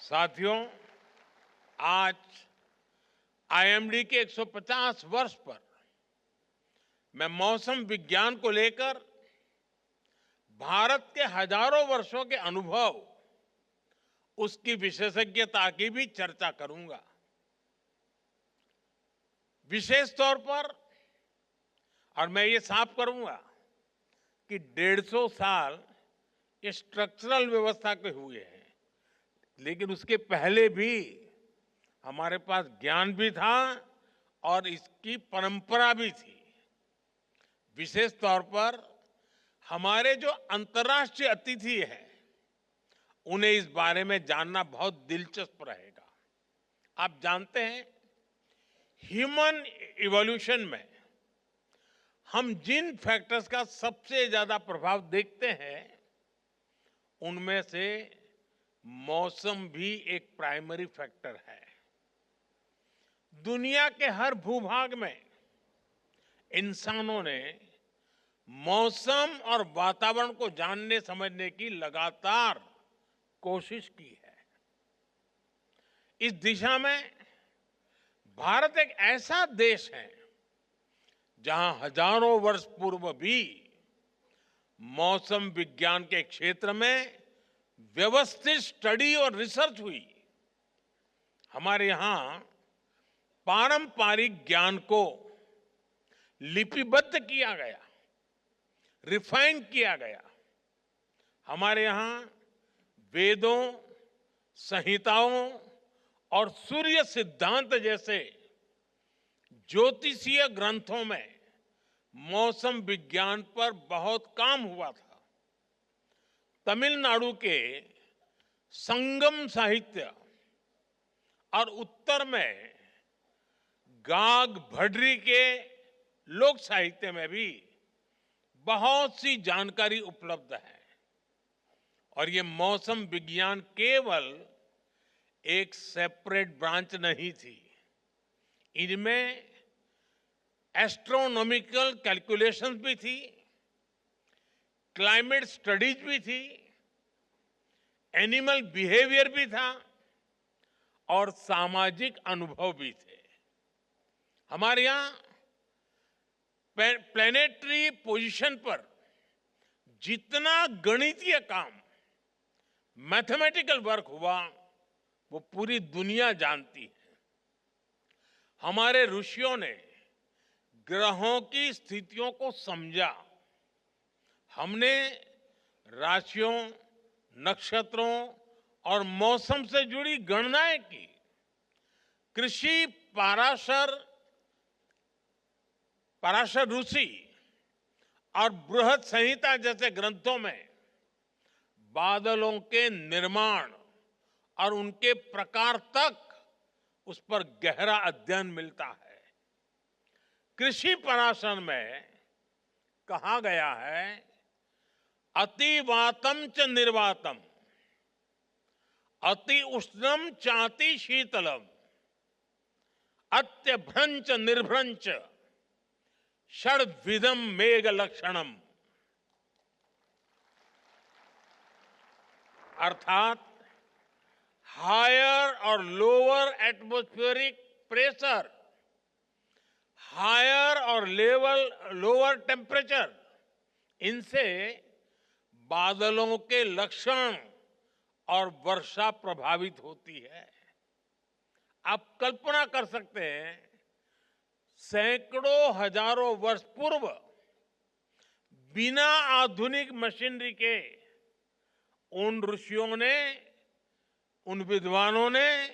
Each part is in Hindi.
साथियों, आज आईएमडी के 150 वर्ष पर मैं मौसम विज्ञान को लेकर भारत के हजारों वर्षों के अनुभव, उसकी विशेषज्ञता की भी चर्चा करूंगा। विशेष तौर पर, और मैं ये साफ करूंगा कि 150 साल ये स्ट्रक्चरल व्यवस्था के हुए हैं, लेकिन उसके पहले भी हमारे पास ज्ञान भी था और इसकी परंपरा भी थी। विशेष तौर पर हमारे जो अंतर्राष्ट्रीय अतिथि हैं, उन्हें इस बारे में जानना बहुत दिलचस्प रहेगा। आप जानते हैं, ह्यूमन इवोल्यूशन में हम जिन फैक्टर्स का सबसे ज्यादा प्रभाव देखते हैं, उनमें से मौसम भी एक प्राइमरी फैक्टर है। दुनिया के हर भूभाग में इंसानों ने मौसम और वातावरण को जानने समझने की लगातार कोशिश की है। इस दिशा में भारत एक ऐसा देश है जहां हजारों वर्ष पूर्व भी मौसम विज्ञान के क्षेत्र में व्यवस्थित स्टडी और रिसर्च हुई। हमारे यहां पारंपरिक ज्ञान को लिपिबद्ध किया गया, रिफाइन किया गया। हमारे यहां वेदों, संहिताओं और सूर्य सिद्धांत जैसे ज्योतिषीय ग्रंथों में मौसम विज्ञान पर बहुत काम हुआ था। तमिलनाडु के संगम साहित्य और उत्तर में गाग भड्री के लोक साहित्य में भी बहुत सी जानकारी उपलब्ध है। और ये मौसम विज्ञान केवल एक सेपरेट ब्रांच नहीं थी, इनमें एस्ट्रोनॉमिकल कैलकुलेशंस भी थी, क्लाइमेट स्टडीज भी थी, एनिमल बिहेवियर भी था और सामाजिक अनुभव भी थे। हमारे यहां प्लेनेटरी पोजीशन पर जितना गणितीय काम, मैथमेटिकल वर्क हुआ, वो पूरी दुनिया जानती है। हमारे ऋषियों ने ग्रहों की स्थितियों को समझा। हमने राशियों, नक्षत्रों और मौसम से जुड़ी गणनाएं की। कृषि पराशर ऋषि और बृहद संहिता जैसे ग्रंथों में बादलों के निर्माण और उनके प्रकार तक उस पर गहरा अध्ययन मिलता है। कृषि पराशर में कहा गया है, अतिवातम च निर्वातम, अति उष्णम चाति शीतलम, अत्यभ्रंच निर्भ्रंच षड्विधम मेघ लक्षणम। अर्थात हायर और लोअर एटमॉस्फेरिक प्रेशर, हायर और लोअर टेम्परेचर, इनसे बादलों के लक्षण और वर्षा प्रभावित होती है। आप कल्पना कर सकते हैं, सैकड़ों हजारों वर्ष पूर्व बिना आधुनिक मशीनरी के उन ऋषियों ने, उन विद्वानों ने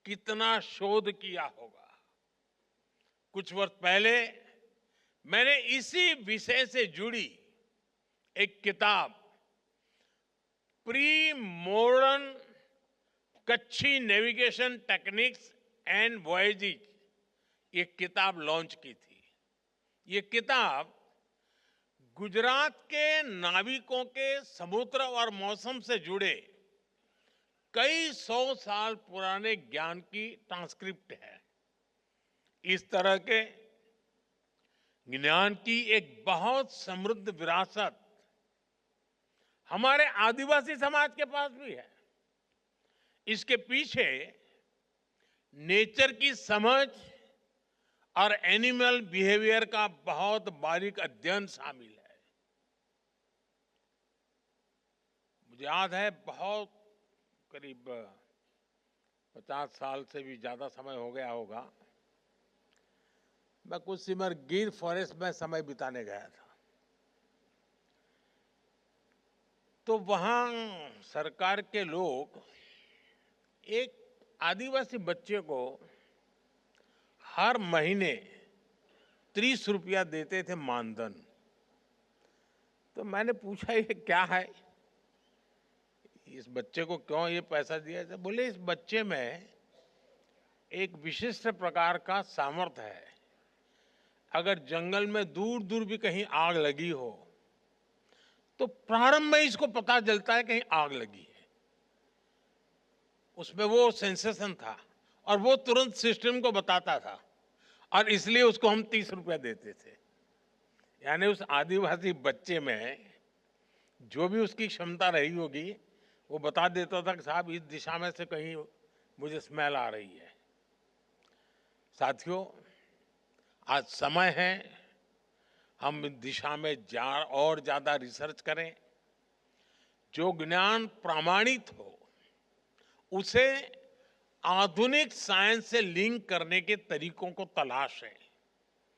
कितना शोध किया होगा। कुछ वर्ष पहले मैंने इसी विषय से जुड़ी एक किताब, pre modern Kutchi navigation techniques and voyages, ये किताब लॉन्च की थी। ये किताब गुजरात के नाविकों के समुद्र और मौसम से जुड़े कई 100 साल पुराने ज्ञान की ट्रांसक्रिप्ट है। इस तरह के ज्ञान की एक बहुत समृद्ध विरासत हमारे आदिवासी समाज के पास भी है। इसके पीछे नेचर की समझ और एनिमल बिहेवियर का बहुत बारीक अध्ययन शामिल है। मुझे याद है, बहुत करीब 50 साल से भी ज्यादा समय हो गया होगा, मैं कुछ सिमर गिर फॉरेस्ट में समय बिताने गया था। तो वहां सरकार के लोग एक आदिवासी बच्चे को हर महीने 30 रुपया देते थे मानधन। तो मैंने पूछा, ये क्या है, इस बच्चे को क्यों ये पैसा दिया जाता? बोले, इस बच्चे में एक विशिष्ट प्रकार का सामर्थ्य है। अगर जंगल में दूर दूर भी कहीं आग लगी हो तो प्रारंभ में इसको पता चलता है कहीं आग लगी है। उसमें वो सेंसेशन था और वो तुरंत सिस्टम को बताता था, और इसलिए उसको हम 30 रुपया देते थे। यानी उस आदिवासी बच्चे में जो भी उसकी क्षमता रही होगी, वो बता देता था कि साहब इस दिशा में से कहीं मुझे स्मेल आ रही है। साथियों, आज समय है हम इस दिशा में और ज्यादा रिसर्च करें। जो ज्ञान प्रामाणिक हो उसे आधुनिक साइंस से लिंक करने के तरीकों को तलाशें।